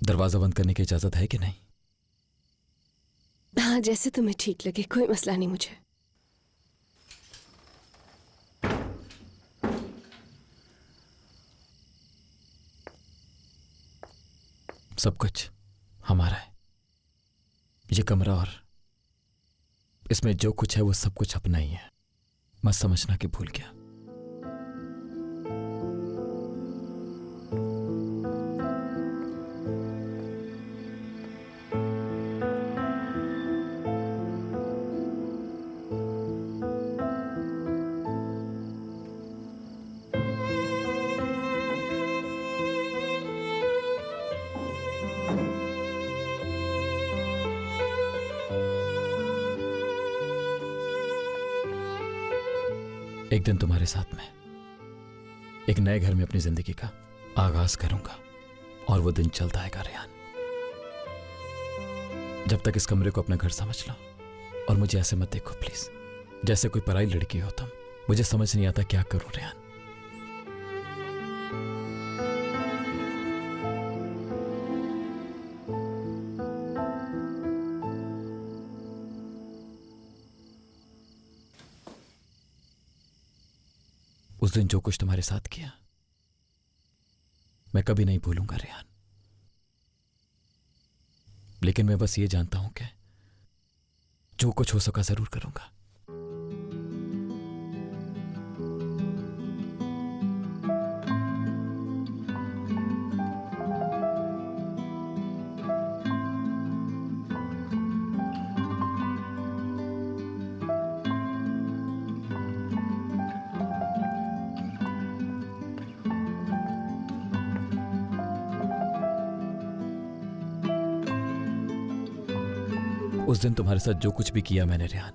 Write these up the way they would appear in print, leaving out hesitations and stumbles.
दरवाजा बंद करने की इजाजत है कि नहीं? हाँ, जैसे तुम्हें ठीक लगे, कोई मसला नहीं मुझे। सब कुछ हमारा है। ये कमरा और इसमें जो कुछ है वो सब कुछ अपना ही है। मत समझना कि भूल गया। एक दिन तुम्हारे साथ में एक नए घर में अपनी जिंदगी का आगाज करूंगा और वो दिन चलता आएगा रेहान। जब तक इस कमरे को अपना घर समझ लो और मुझे ऐसे मत देखो प्लीज, जैसे कोई पराई लड़की हो तुम। मुझे समझ नहीं आता क्या करूं रेहान। उस दिन जो कुछ तुम्हारे साथ किया मैं कभी नहीं भूलूंगा रेहान। लेकिन मैं बस ये जानता हूं कि जो कुछ हो सका जरूर करूंगा। उस दिन तुम्हारे साथ जो कुछ भी किया मैंने रेहान,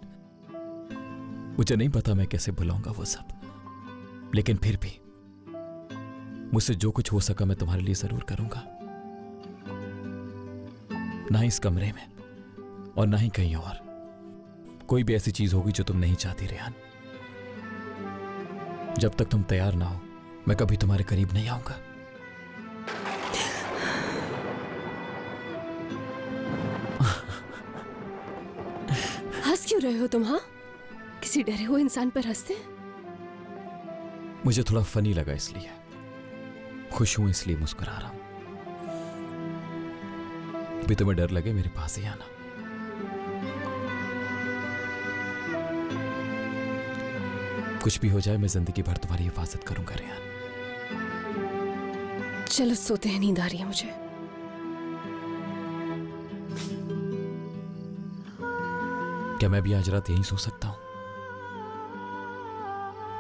मुझे नहीं पता मैं कैसे भुलाऊंगा वो सब। लेकिन फिर भी मुझसे जो कुछ हो सका मैं तुम्हारे लिए जरूर करूंगा। ना ही इस कमरे में और ना ही कहीं और कोई भी ऐसी चीज होगी जो तुम नहीं चाहती रेहान। जब तक तुम तैयार ना हो मैं कभी तुम्हारे करीब नहीं आऊंगा। हंस क्यों रहे हो तुम? हाँ, किसी डरे हुए इंसान पर हंसते हैं? मुझे थोड़ा फनी लगा इसलिए, खुश हूं इसलिए मुस्कुरा रहा हूं। अभी तुम्हें डर लगे मेरे पास ही आना। कुछ भी हो जाए मैं जिंदगी भर तुम्हारी हिफाजत करूंगा रेहान। चलो सोते हैं, नींद आ रही है मुझे। क्या मैं भी आज रात यहीं सो सकता हूं?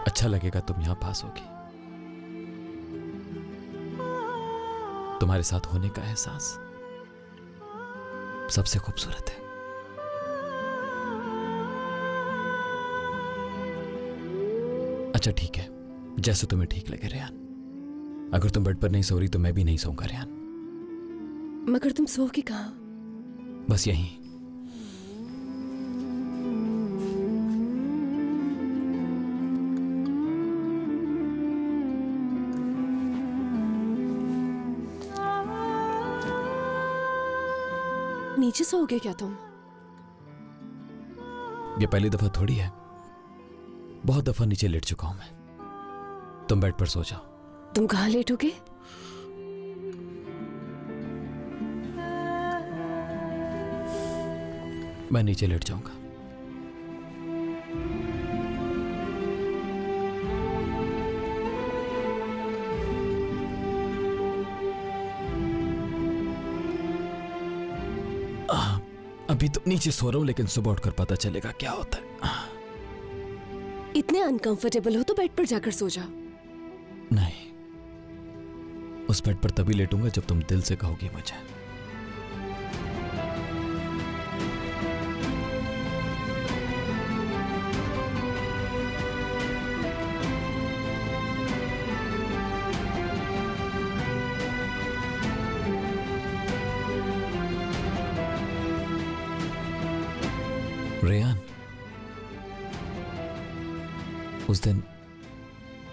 अच्छा लगेगा तुम यहां पास होगी। तुम्हारे साथ होने का एहसास सबसे खूबसूरत है। अच्छा ठीक है, जैसे तुम्हें ठीक लगे रेहान। अगर तुम बेड पर नहीं सो रही तो मैं भी नहीं सोऊंगा रेहान। मगर तुम सोओगे कहां? बस यहीं। नीचे सोओगे क्या तुम? ये पहली दफा थोड़ी है, बहुत दफा नीचे लेट चुका हूं मैं। तुम बेड पर सो जाओ। तुम कहां लेटोगे? मैं नीचे लेट जाऊंगा। अभी तो नीचे सो रहा हूं लेकिन सुबह उठकर पता चलेगा क्या होता है। इतने अनकंफर्टेबल हो तो बेड पर जाकर सो जाओ। नहीं, उस बेड पर तभी लेटूंगा जब तुम दिल से कहोगी मुझे। रेहान, उस दिन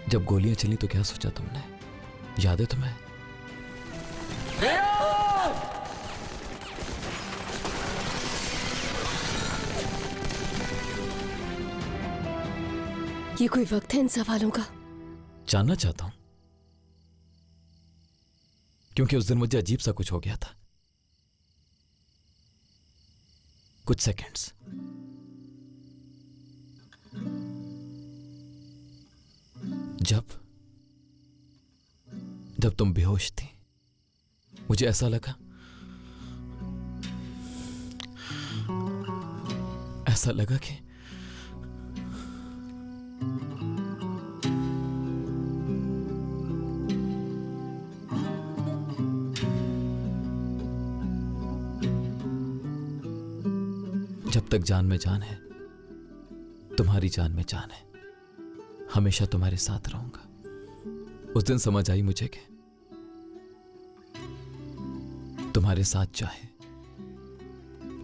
जब गोलियां चली तो क्या सोचा तुमने? याद है तुम्हें? ये कोई वक्त है इन सवालों का? जानना चाहता हूं क्योंकि उस दिन मुझे अजीब सा कुछ हो गया था। कुछ सेकंड्स। जब तुम बेहोश थी, मुझे ऐसा लगा कि जब तक जान में जान है, तुम्हारी जान में जान है, हमेशा तुम्हारे साथ रहूंगा। उस दिन समझ आई मुझे कि तुम्हारे साथ चाहे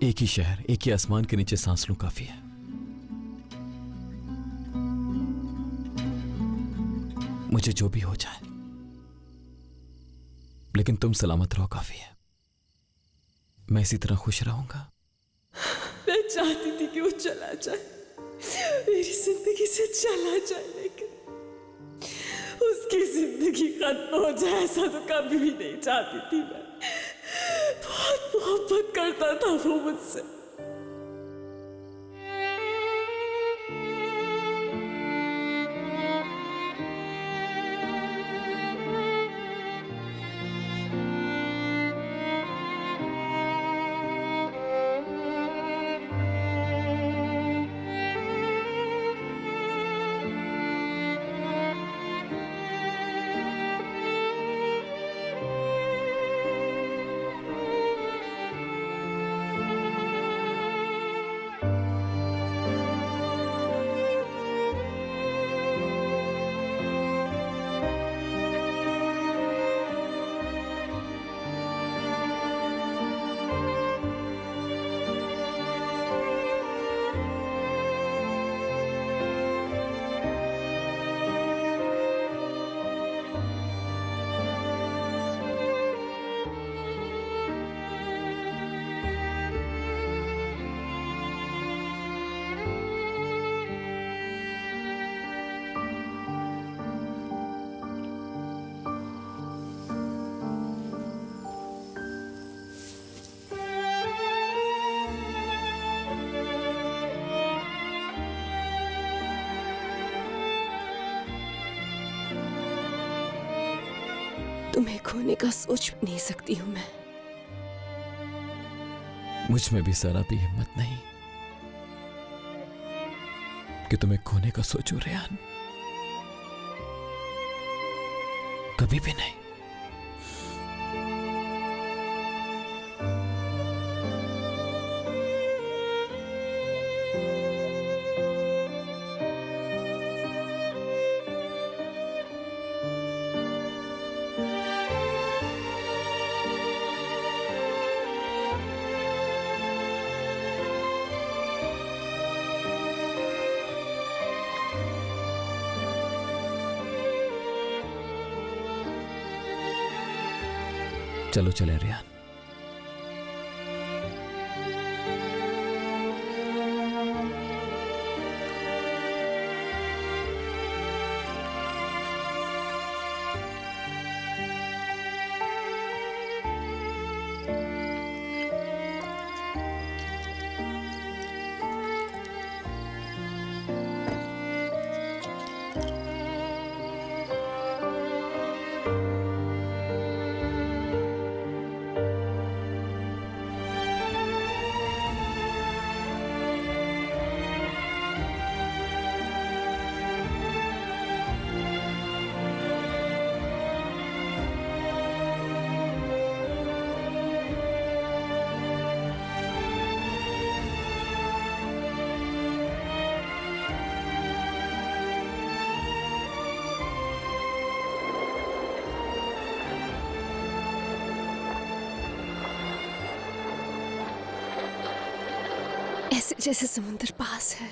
एक ही शहर, एक ही आसमान के नीचे सांस लूं काफी है। मुझे जो भी हो जाए, लेकिन तुम सलामत रहो काफी है। मैं इसी तरह खुश रहूंगा। मैं चाहती थी कि वो चला जाए, मेरी जिंदगी से चला जाए, लेकिन उसकी जिंदगी खत्म हो जाए ऐसा तो कभी भी नहीं चाहती थी मैं। बहुत मोहब्बत करता था वो मुझसे। तुम्हें खोने का सोच भी नहीं सकती हूं मैं। मुझ में भी जरा भी हिम्मत नहीं कि तुम्हें खोने का सोचूं रेहान, कभी भी नहीं। चलो चले रेहान। ऐसे जैसे समुद्र पास है।